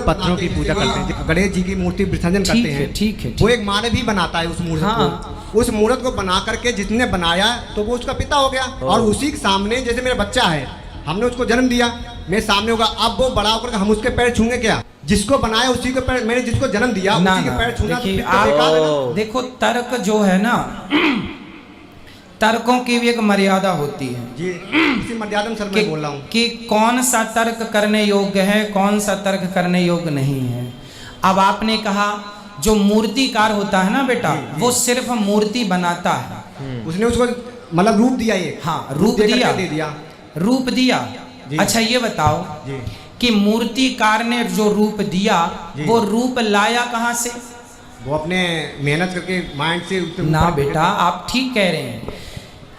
पत्थरों की पूजा करते हैं। गणेश जी की मूर्ति विसर्जन करते हैं, ठीक है। वो एक मानव ही बनाता है उस मूर्त को। उस मूर्त को बना करके जिसने बनाया तो वो उसका पिता हो गया। और उसी के सामने जैसे मेरा बच्चा है, हमने उसको जन्म दिया, मेरे सामने होगा, अब वो बड़ा होकर हम उसके पैर छूंगे क्या? जिसको बनाया उसी के पैर, मैंने जिसको जन्म दिया उसी के पैर छूना तो बेकार है ना। देखो तर्क जो है ना, तर्कों की भी एक मर्यादा होती है जी, इसी मर्यादा में सर मैं बोल रहा हूँ कि कौन सा तर्क करने योग्य है, कौन सा तर्क करने योग्य नहीं है। अब आपने कहा जो मूर्तिकार होता है ना बेटा, वो सिर्फ मूर्ति बनाता है। उसने उसको मतलब रूप दिया, ये हाँ रूप दिया, रूप दिया। अच्छा ये बताओ कि मूर्तिकार ने जो रूप दिया वो रूप लाया कहाँ से? वो अपने मेहनत करके माइंड से ना बेटा, आप ठीक कह रहे हैं।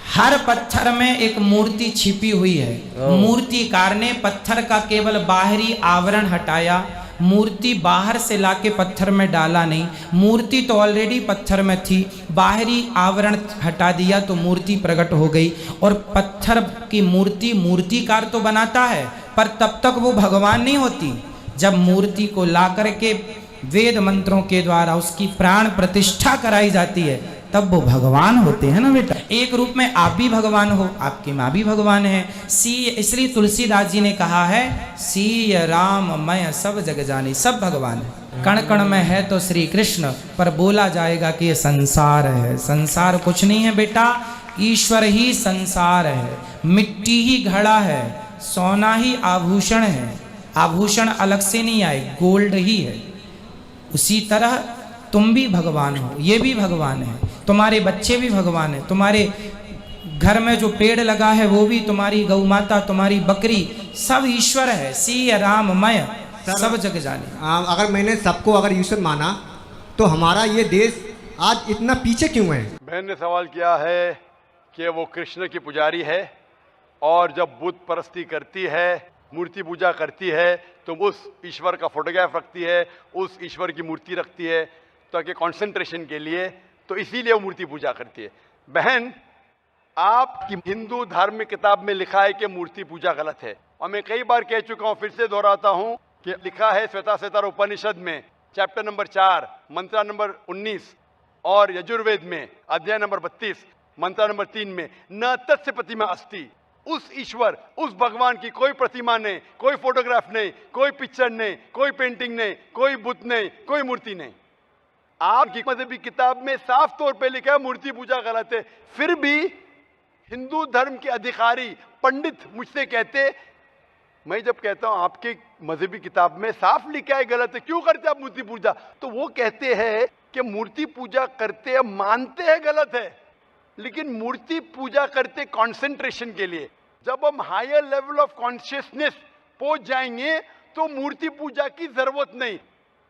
हर पत्थर में एक मूर्ति छिपी हुई है। मूर्तिकार ने पत्थर का केवल बाहरी आवरण हटाया, मूर्ति बाहर से लाके पत्थर में डाला नहीं। मूर्ति तो ऑलरेडी पत्थर में थी, बाहरी आवरण हटा दिया तो मूर्ति प्रकट हो गई। और पत्थर की मूर्ति मूर्तिकार तो बनाता है, पर तब तक वो भगवान नहीं होती। जब मूर्ति को ला करके वेद मंत्रों के द्वारा उसकी प्राण प्रतिष्ठा कराई जाती है, तब वो भगवान होते हैं ना बेटा। एक रूप में आप भी भगवान हो, आपकी माँ भी भगवान है। इसलिए तुलसीदास जी ने कहा है, सीय राम मैं सब जग जानी, सब भगवान है। कण कण में है तो श्री कृष्ण, पर बोला जाएगा कि ये संसार है। संसार कुछ नहीं है बेटा, ईश्वर ही संसार है। मिट्टी ही घड़ा है, सोना ही आभूषण है। आभूषण अलग से नहीं आए, गोल्ड ही है। उसी तरह तुम भी भगवान हो, ये भी भगवान है, तुम्हारे बच्चे भी भगवान है, तुम्हारे घर में जो पेड़ लगा है वो भी, तुम्हारी गौ माता, तुम्हारी बकरी, सब ईश्वर है। सीय राम मय सब जग जाने। अगर मैंने सबको अगर ईश्वर माना तो हमारा ये देश आज इतना पीछे क्यों है? बहन ने सवाल किया है कि वो कृष्ण की पुजारी है और जब बुत परस्ती करती है, मूर्ति पूजा करती है, तो उस ईश्वर का फोटोग्राफ रखती है, उस ईश्वर की मूर्ति रखती है ताकि कंसंट्रेशन के लिए, तो इसीलिए वो मूर्ति पूजा करती है। बहन, आपकी हिंदू धार्मिक किताब में लिखा है कि मूर्ति पूजा गलत है, और मैं कई बार कह चुका हूं, फिर से दोहराता हूं कि लिखा है श्वेताश्वेतर उपनिषद में चैप्टर नंबर 4 मंत्र नंबर 19 और यजुर्वेद में अध्याय नंबर 32 मंत्र नंबर 3 में, न तस्य प्रतिमा अस्ति। उस ईश्वर, उस भगवान की कोई प्रतिमा नहीं, कोई फोटोग्राफ नहीं, कोई पिक्चर नहीं, कोई पेंटिंग नहीं, कोई बुत नहीं, कोई मूर्ति नहीं। आपकी मजहबी किताब में साफ तौर पे लिखा है मूर्ति पूजा गलत है। फिर भी हिंदू धर्म के अधिकारी पंडित मुझसे कहते, मैं जब कहता हूं आपके मजहबी किताब में साफ लिखा है गलत है, क्यों करते आप मूर्ति पूजा? तो वो कहते हैं कि मूर्ति पूजा करते हैं, मानते हैं गलत है, लेकिन मूर्ति पूजा करते कंसंट्रेशन के लिए। जब हम हायर लेवल ऑफ कॉन्शियसनेस पहुंच जाएंगे तो मूर्ति पूजा की जरूरत नहीं।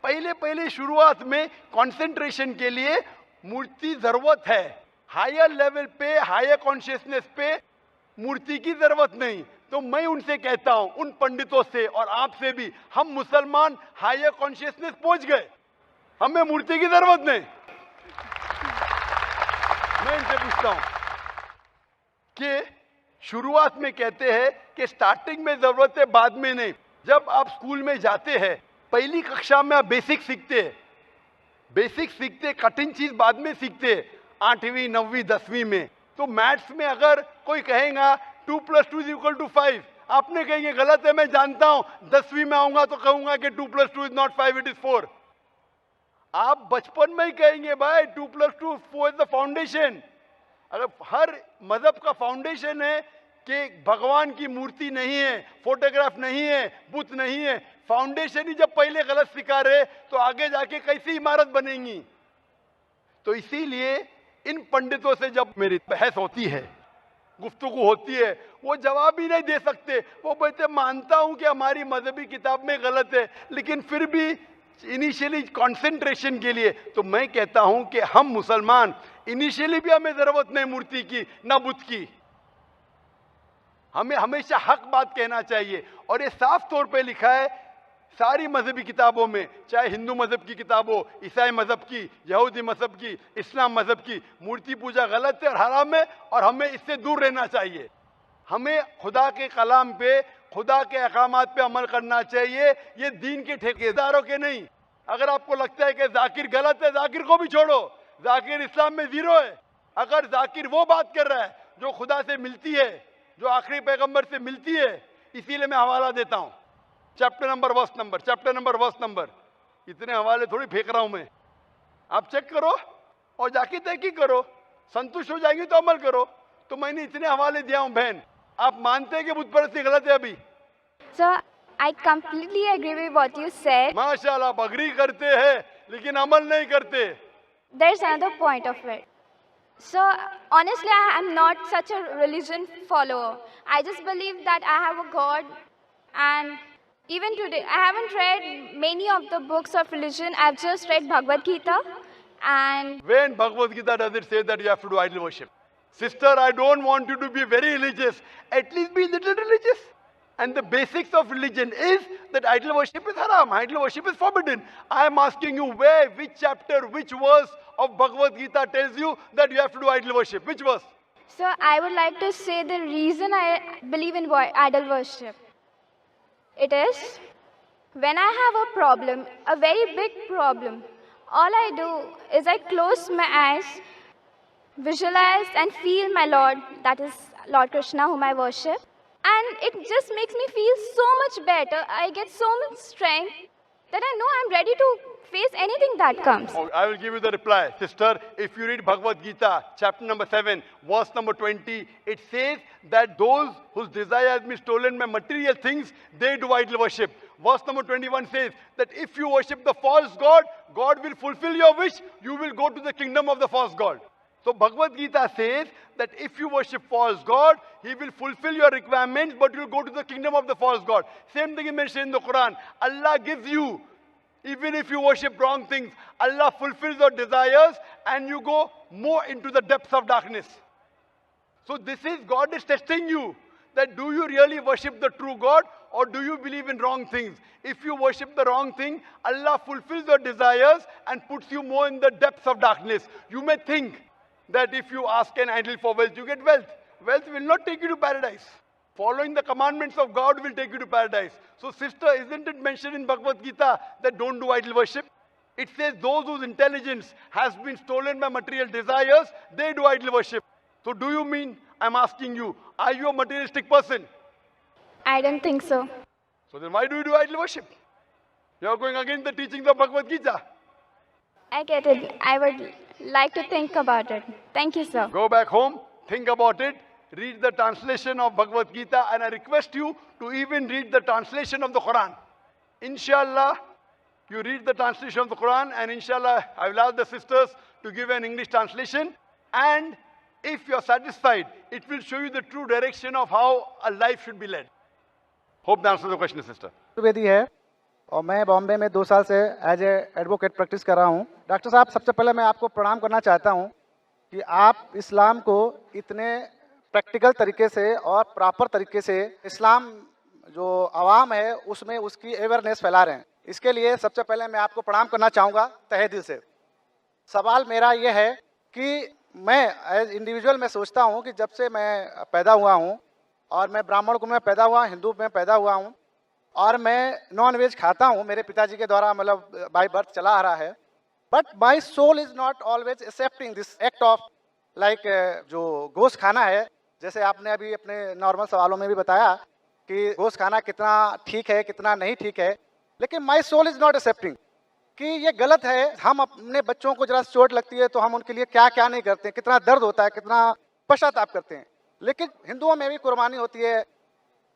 पहले शुरुआत में कंसंट्रेशन के लिए मूर्ति जरूरत है, हायर लेवल पे, हायर कॉन्शियसनेस पे मूर्ति की जरूरत नहीं। तो मैं उनसे कहता हूं, उन पंडितों से और आपसे भी, हम मुसलमान हायर कॉन्शियसनेस पहुंच गए, हमें मूर्ति की जरूरत नहीं। मैं इनसे पूछता हूं कि शुरुआत में कहते हैं कि स्टार्टिंग में जरूरत है, बाद में नहीं। जब आप स्कूल में जाते हैं, पहली कक्षा में आप बेसिक सीखते हैं, बेसिक सीखते, कठिन चीज बाद में सीखते हैं, 8वीं 9वीं 10वीं में। तो मैथ्स में अगर कोई कहेगा 2 + 2 = 5, आपने कहेंगे गलत है, मैं जानता हूं। 10वीं में आऊंगा तो कहूंगा कि 2 + 2 = 5, इट इज 4। आप बचपन में ही कहेंगे भाई 2 + 2 4 इज द फाउंडेशन। अगर हर मजहब का फाउंडेशन है कि भगवान की मूर्ति नहीं है, फोटोग्राफ नहीं है, बुत नहीं है, फाउंडेशन ही जब पहले गलत सिखा रहे तो आगे जाके कैसी इमारत बनेगी? तो इसीलिए इन पंडितों से जब मेरी बहस होती है, गुफ्तगू होती है, वो जवाब ही नहीं दे सकते। वो बोलते मानता हूं कि हमारी मजहबी किताब में गलत है, लेकिन फिर भी इनिशियली कंसंट्रेशन के लिए। तो मैं कहता हूं कि हम मुसलमान इनिशियली भी हमें जरूरत नहीं मूर्ति की ना बुत की। हमें हमेशा हक बात कहना चाहिए, और ये साफ तौर पे लिखा है सारी मजहबी किताबों में, चाहे हिंदू मजहब की किताब हो, ईसाई मजहब की, यहूदी मजहब की, इस्लाम मजहब की। मूर्ति पूजा गलत है और हराम है, और हमें इससे दूर रहना चाहिए। हमें खुदा के कलाम पे खुदा के अहकामात पे अमल करना चाहिए, ये दीन के ठेकेदारों के नहीं। अगर आपको लगता है कि जाकिर गलत है, जाकिर को भी छोड़ो, जाकिर इस्लाम में जीरो है। अगर जाकिर वो बात कर रहा है जो खुदा से मिलती है, जो आखिरी पैगंबर से मिलती है, इसीलिए मैं हवाला देता हूं, चैप्टर नंबर वर्स नंबर। इतने हवाले थोड़ी फेंक रहा हूं मैं, आप चेक करो और जाके तहकीक करो, संतुष्ट हो जाएंगे तो अमल करो। तो मैंने इतने हवाले दिया हूं बहन, आप मानते हैं कि बुत परस्ती गलत है अभी? Sir, I completely agree with what you said. माशाल्लाह, आप अग्री करते हैं लेकिन अमल नहीं करते। There's another point of it. So, honestly, I am not such a religion follower. I just believe that I have a God, and even today, I haven't read many of the books of religion. I've just read Bhagavad Gita, and When Bhagavad Gita does it say that you have to do idol worship? Sister, I don't want you to be very religious. At least be little religious. And the basics of religion is that idol worship is haram. Idol worship is forbidden. I am asking you where, which chapter, which verse of Bhagavad Gita tells you that you have to do idol worship? Which verse? so I would like to say the reason I believe in idol worship. It is when I have a problem, a very big problem, all I do is I close my eyes, visualize and feel my Lord, that is Lord Krishna whom I worship, and it just makes me feel so much better. I get so much strength that I know I'm ready to face anything that comes. Oh, I will give you the reply. Sister, if you read Bhagavad Gita, chapter number 7, verse number 20, it says that those whose desire has been stolen by material things, they do idol worship. Verse number 21 says that if you worship the false god, God will fulfill your wish, you will go to the kingdom of the false god. So Bhagavad Gita says that if you worship false god, he will fulfill your requirements, but you will go to the kingdom of the false god. Same thing is mentioned in the Quran. Allah gives you, even if you worship wrong things, Allah fulfills your desires and you go more into the depths of darkness. So this is, God is testing you, that do you really worship the true God or do you believe in wrong things? If you worship the wrong thing, Allah fulfills your desires and puts you more in the depths of darkness. You may think that if you ask an idol for wealth, you get wealth. Wealth will not take you to paradise. Following the commandments of God will take you to paradise. So sister, isn't it mentioned in Bhagavad Gita that don't do idol worship? It says those whose intelligence has been stolen by material desires, they do idol worship. So do you mean, I'm asking you, are you a materialistic person? I don't think so. So then why do you do idol worship? You are going against the teachings of Bhagavad Gita. I get it. I would like to think about it. Thank you, sir. Go back home, think about it, read the translation of Bhagavad Gita, and I request you to even read the translation of the Quran. Inshallah, you read the translation of the Quran, and inshallah, I will ask the sisters to give an English translation. And if you are satisfied, it will show you the true direction of how a life should be led. Hope that answers the question, sister. Chaturvedi है और मैं बॉम्बे में 2 साल से as a advocate practice कर रहा हूँ। Doctor साहब, सबसे पहले मैं आपको प्रणाम करना चाहता हूँ कि आप इस्लाम को इतने प्रैक्टिकल तरीके से और प्रॉपर तरीके से इस्लाम जो आवाम है उसमें उसकी अवेयरनेस फैला रहे हैं। इसके लिए सबसे पहले मैं आपको प्रणाम करना चाहूँगा तहे दिल से। सवाल मेरा ये है कि मैं एज इंडिविजुअल मैं सोचता हूँ कि जब से मैं पैदा हुआ हूँ और मैं ब्राह्मण कुल में पैदा हुआ, हिंदू में पैदा हुआ हूँ और मैं नॉन वेज खाता हूँ, मेरे पिताजी के द्वारा मतलब बाय बर्थ चला आ रहा है, but my soul is not always accepting this act of like जो गोश्त खाना है। जैसे आपने अभी अपने नॉर्मल सवालों में भी बताया कि गोश्त खाना कितना ठीक है कितना नहीं ठीक है, लेकिन my soul is not accepting कि ये गलत है। हम अपने बच्चों को जरा चोट लगती है तो हम उनके लिए क्या क्या नहीं करते हैं, कितना दर्द होता है, कितना पश्चाताप करते हैं, लेकिन हिंदुओं में भी कुर्बानी होती है।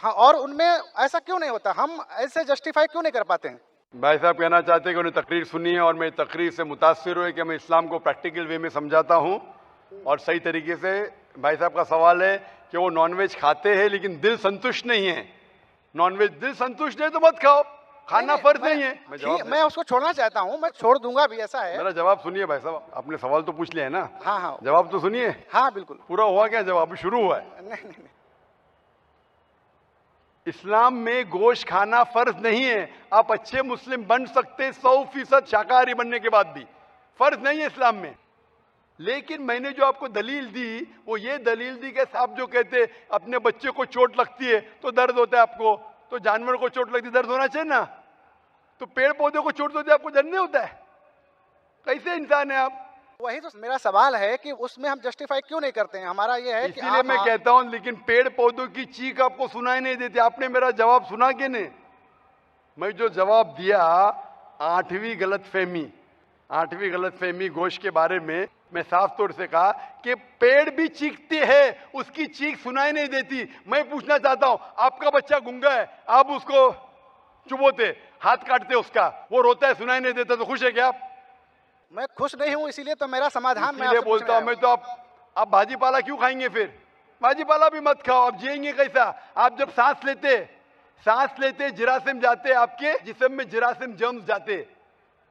हाँ, और उनमें ऐसा क्यों नहीं होता? हम ऐसे जस्टिफाई क्यों नहीं कर पाते हैं? भाई साहब कहना चाहते हैं कि उन्हें तकरीर सुनी है और मैं तकरीर से मुतासिर हुए कि मैं इस्लाम को प्रैक्टिकल वे में समझाता हूँ और सही तरीके से। भाई साहब का सवाल है कि वो नॉनवेज खाते हैं लेकिन दिल संतुष्ट नहीं है। नॉनवेज दिल संतुष्ट है तो मत खाओ, खाना फर्ज नहीं है। मैं उसको छोड़ना चाहता हूँ, मैं छोड़ दूंगा भी, ऐसा है। मेरा जवाब सुनिए भाई साहब, आपने सवाल तो पूछ लिया है ना? हाँ हाँ, जवाब तो सुनिए। हाँ बिल्कुल। पूरा हुआ क्या जवाब? अभी शुरू हुआ है। नहीं। इस्लाम में गोश्त खाना फर्ज नहीं है। आप अच्छे मुस्लिम बन सकते 100% शाकाहारी बनने के बाद भी, फर्ज नहीं है इस्लाम में। लेकिन मैंने जो आपको दलील दी वो ये दलील दी कि आप जो कहते अपने बच्चे को चोट लगती है तो दर्द होता है आपको, तो जानवर को चोट लगती दर्द होना चाहिए ना, तो पेड़ पौधे को चोट होती है आपको दर्द नहीं होता है? कैसे इंसान है आप? वही तो मेरा सवाल है कि उसमें हम जस्टिफाई क्यों नहीं करते हैं। हमारा ये है कि इसीलिए मैं कहता हूं, लेकिन पेड़ पौधों की चीख आपको सुनाई नहीं देती। आपने मेरा जवाब सुना कि नहीं? मैं जो जवाब दिया, आठवीं गलतफहमी गोश्त के बारे में मैं साफ तौर से कहा कि पेड़ भी चीखते हैं, उसकी चीख सुनाई नहीं देती। मैं पूछना चाहता हूं, आपका बच्चा गूंगा है, आप उसको चुबोते, हाथ काटते उसका, वो रोता है, सुनाई नहीं देता, तो खुश है क्या आप? मैं खुश नहीं हूं, इसीलिए तो मेरा समाधान मैं इसलिए आपसे बोलता हूं मैं, तो आप भाजी पाला क्यों खाएंगे? फिर भाजी पाला भी मत खाओ, आप जिएंगे कैसा? आप जब सांस लेते जिरासिम जाते, आपके जिस्म में जिरासिम जर्म्स जाते,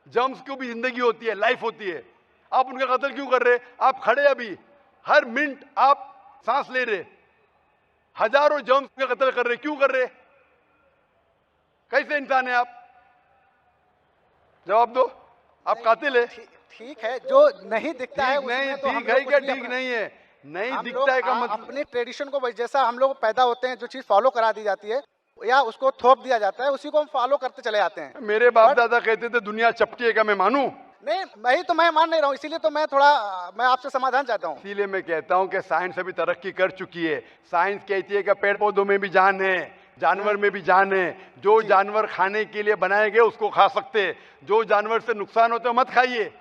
जर्म्स की भी जिंदगी होती है, लाइफ होती है। आप उनका कत्ल क्यों कर रहे? आप खड़े अभी हर मिनट आप सांस ले रहे, हजारों जर्म्स का कत्ल कर रहे, क्यों कर रहे? कैसे इंसान है आप? जवाब दो। आप कातिल है। ठीक है, जो नहीं दिखता है नहीं, तो ठीक है क्या ठीक नहीं है? नहीं दिखता है का मतलब अपनी ट्रेडिशन को जैसा हम लोग पैदा होते हैं, जो चीज फॉलो करा दी जाती है या उसको थोप दिया जाता है, उसी को हम फॉलो करते चले जाते हैं। मेरे बाप दादा कहते थे दुनिया चपटी है, का मैं मानूं? नहीं, मैं मान नहीं रहा हूँ, इसीलिए तो मैं आपसे समाधान चाहता हूँ। इसीलिए मैं कहता हूँ कि साइंस अभी तरक्की कर चुकी है। साइंस कहती है कि पेड़ पौधों में भी जान है, जानवर में भी जान है। जो जानवर खाने के लिए बनाए गए उसको खा सकते, जो जानवर से नुकसान होता है मत खाइए।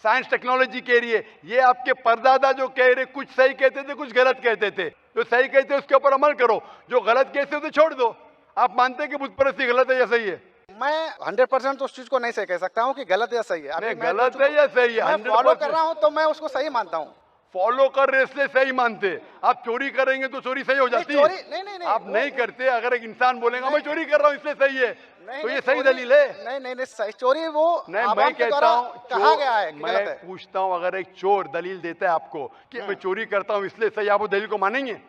साइंस टेक्नोलॉजी कह रही है। ये आपके परदादा जो कह रहे, कुछ सही कहते थे, कुछ गलत कहते थे। जो सही कहते उसके ऊपर अमल करो, जो गलत कहते तो छोड़ दो। आप मानते हैं कि बुत परस्ती गलत है या सही है? मैं 100% उस चीज को नहीं सही कह सकता हूँ कि गलत या सही है। नहीं, गलत है या सही है? मैं फॉलो कर रहा हूँ तो मैं उसको सही मानता हूँ। फॉलो कर रहे इसलिए सही मानते। आप चोरी करेंगे तो चोरी सही हो जाती है? नहीं, आप नहीं करते। अगर एक इंसान बोलेगा मैं चोरी कर रहा हूँ इसलिए सही है, तो ये सही दलील है? नहीं, सही चोरी वो नहीं, मैं कहता हूँ कहा गया है। मैं पूछता हूँ, अगर एक चोर दलील देता है आपको कि मैं चोरी करता हूँ इसलिए सही, आप वो दलील को मानेंगे?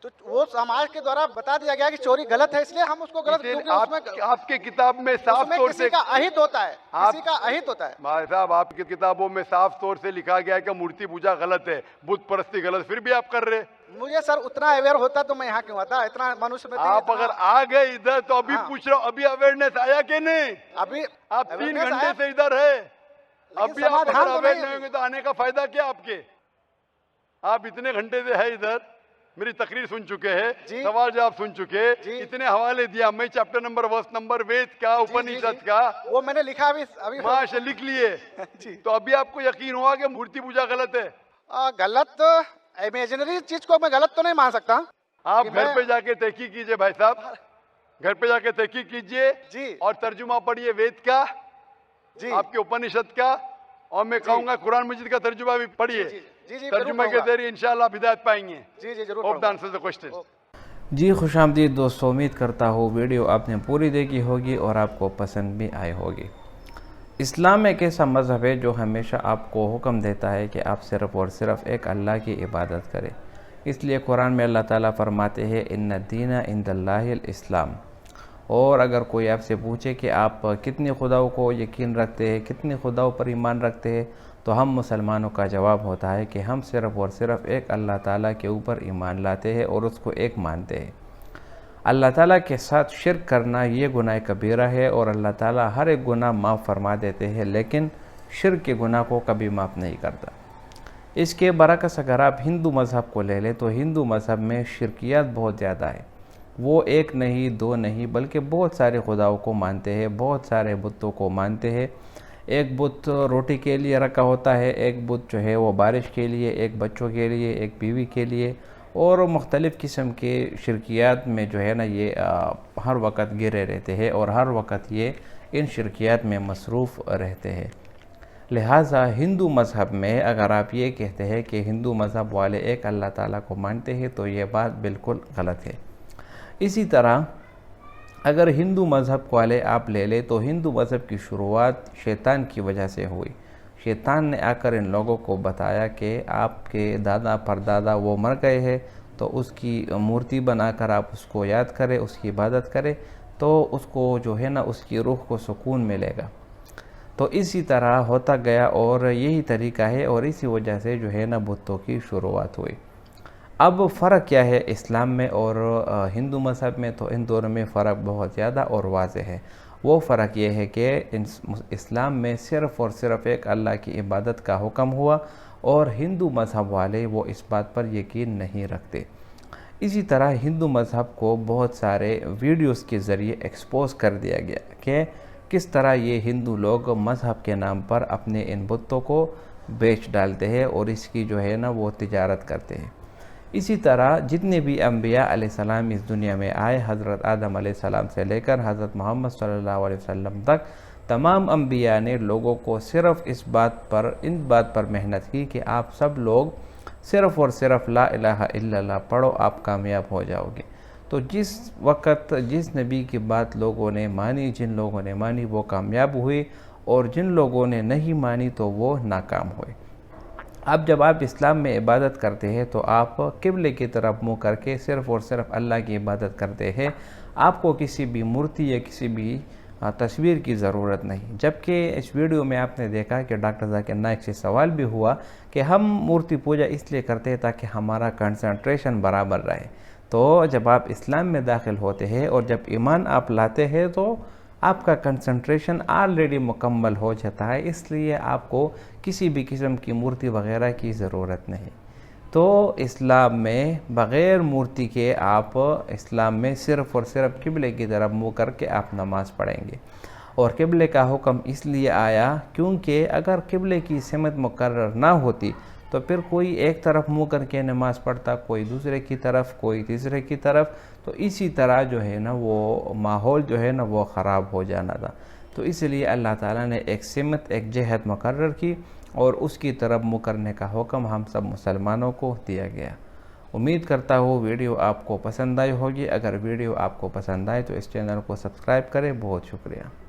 तो वो समाज के द्वारा बता दिया गया कि चोरी गलत है, इसलिए हम उसको गलत, क्योंकि आपके किताब में साफ तौर से किसी का अहित होता है, किसी का अहित होता है। भाई साहब, आपकी किताबों में साफ तौर से लिखा गया है कि मूर्ति पूजा गलत है, बुत परस्ती गलत, फिर भी आप कर रहे। मुझे सर उतना अवेयर होता तो मैं यहाँ क्यों आता? इतना मनुष्य में आप अगर आ गए इधर तो अभी पूछ रहा हूँ, अभी अवेयरनेस आया कि नहीं? अभी आप 3 घंटे से इधर है, अभी आप अवेयर नहीं होंगे तो आने का फायदा क्या आपके? आप इतने घंटे से है इधर, मेरी तकरीर सुन चुके हैं, सवाल जवाब सुन चुके, इतने हवाले दिया। मैं चैप्टर नंबर, वर्स नंबर, वेद का, उपनिषद का वो मैंने लिखा अभी माशा लिख लिए। तो अभी आपको यकीन हुआ कि मूर्ति पूजा गलत है? गलत इमेजिनरी चीज को मैं गलत तो नहीं मान सकता। आप घर पे जाके तहकीक कीजिए भाई साहब, घर पे जाके तहकीक कीजिए और तर्जुमा पढ़िए वेद का, आपके उपनिषद का, और मैं कहूंगा कुरान मजीद का तर्जुमा भी पढ़िए। तर्जुमा के जरिए इंशाल्लाह आप हिदायत पाएंगे। जी जरूर। Hope the answer the question. जी खुशामदीद दोस्तों, उम्मीद करता हूँ वीडियो आपने पूरी देखी होगी और आपको पसंद भी आई होगी। इस्लाम एक ऐसा मज़हब है जो हमेशा आपको हुक्म देता है कि आप सिर्फ़ और सिर्फ एक अल्लाह की इबादत करें। इसलिए कुरान में अल्लाह ताला फरमाते हैं इन्ना दीना इंदल्लाहिल इस्लाम। और अगर कोई आपसे पूछे कि आप कितने खुदाओं को यकीन रखते हैं, कितने खुदाओं पर ईमान रखते हैं, तो हम मुसलमानों का जवाब होता है कि हम सिर्फ़ और सिर्फ एक अल्लाह ताला के ऊपर ईमान लाते हैं और उसको एक मानते हैं। अल्लाह ताला के साथ शिर्क करना ये गुनाह कबीरा है और अल्लाह ताला हर एक गुनाह माफ़ फरमा देते हैं, लेकिन शिर्क के गुनाह को कभी माफ़ नहीं करता। इसके बरकस अगर आप हिंदू मज़हब को ले लें तो हिंदू मज़हब में शिरकियात बहुत ज़्यादा है। वो एक नहीं, दो नहीं, बल्कि बहुत सारे खुदाओं को मानते हैं, बहुत सारे बुतों को मानते हैं। एक बुत रोटी के लिए रखा होता है, एक बुत जो है वो बारिश के लिए, एक बच्चों के लिए, एक बीवी के लिए, और मुख्तलिफ़ किस्म के शिरकियात में जो है ना ये हर वक्त गिरे रहते हैं और हर वक्त ये इन शिरकियात में मसरूफ़ रहते हैं। लिहाजा हिंदू मज़हब में अगर आप ये कहते हैं कि हिंदू मज़हब वाले एक अल्लाह ताला को मानते हैं तो ये बात बिल्कुल गलत है। इसी तरह अगर हिंदू मज़हब वाले आप ले लें तो हिंदू मज़हब की शुरुआत शैतान की वजह से हुई। शैतान ने आकर इन लोगों को बताया कि आपके दादा परदादा वो मर गए हैं, तो उसकी मूर्ति बनाकर आप उसको याद करें, उसकी इबादत करें, तो उसको जो है ना उसकी रूह को सुकून मिलेगा। तो इसी तरह होता गया और यही तरीका है और इसी वजह से जो है ना बुतों की शुरुआत हुई। अब फ़र्क क्या है इस्लाम में और हिंदू मज़हब में? तो इन दोनों में फ़र्क बहुत ज़्यादा और वाज़ेह है। वो फ़र्क ये है कि इस्लाम में सिर्फ़ और सिर्फ़ एक अल्लाह की इबादत का हुक्म हुआ और हिंदू मज़हब वाले वो इस बात पर यकीन नहीं रखते। इसी तरह हिंदू मज़हब को बहुत सारे वीडियोस के ज़रिए एक्सपोज़ कर दिया गया कि किस तरह ये हिंदू लोग मज़हब के नाम पर अपने इन बुतों को बेच डालते हैं और इसकी जो है ना वो तिजारत करते हैं। इसी तरह जितने भी अम्बिया अलैहिस्सलाम इस दुनिया में आए, हज़रत आदम अलैहिस्सलाम से लेकर हज़रत मोहम्मद सल्लल्लाहु अलैहि वसल्लम तक, तमाम अम्बिया ने लोगों को सिर्फ़ इन बात पर मेहनत की कि आप सब लोग सिर्फ़ और सिर्फ ला इलाहा इल्लल्लाह पढ़ो, आप कामयाब हो जाओगे। तो जिस वक़्त जिस नबी की बात लोगों ने मानी, जिन लोगों ने मानी वो कामयाब हुए और जिन लोगों ने नहीं मानी तो वो नाकाम हुए। अब जब आप इस्लाम में इबादत करते हैं तो आप क़िबले की तरफ मुँह करके सिर्फ़ और सिर्फ अल्लाह की इबादत करते हैं। आपको किसी भी मूर्ति या किसी भी तस्वीर की ज़रूरत नहीं। जबकि इस वीडियो में आपने देखा कि डॉक्टर ज़ाकिर नाइक से सवाल भी हुआ कि हम मूर्ति पूजा इसलिए करते हैं ताकि हमारा कंसंट्रेशन बराबर रहे। तो जब आप इस्लाम में दाखिल होते हैं और जब ईमान आप लाते हैं तो आपका कंसंट्रेशन ऑलरेडी मुकम्मल हो जाता है, इसलिए आपको किसी भी किस्म की मूर्ति वगैरह की ज़रूरत नहीं। तो इस्लाम में बग़ैर मूर्ति के आप इस्लाम में सिर्फ़ और सिर्फ क़िबले की तरफ मुँह करके आप नमाज़ पढ़ेंगे। और क़िबले का हुक्म इसलिए आया क्योंकि अगर क़िबले की सिमत मुकर्रर ना होती तो फिर कोई एक तरफ मुँह करके नमाज़ पढ़ता, कोई दूसरे की तरफ, कोई तीसरे की तरफ, तो इसी तरह जो है ना वो माहौल जो है ना वो ख़राब हो जाना था। तो इसलिए अल्लाह ताला ने एक सिमत, एक जहत मुकर्रर की और उसकी तरफ मुँह करने का हुक्म हम सब मुसलमानों को दिया गया। उम्मीद करता हूँ वीडियो आपको पसंद आई होगी। अगर वीडियो आपको पसंद आए तो इस चैनल को सब्सक्राइब करें। बहुत शुक्रिया।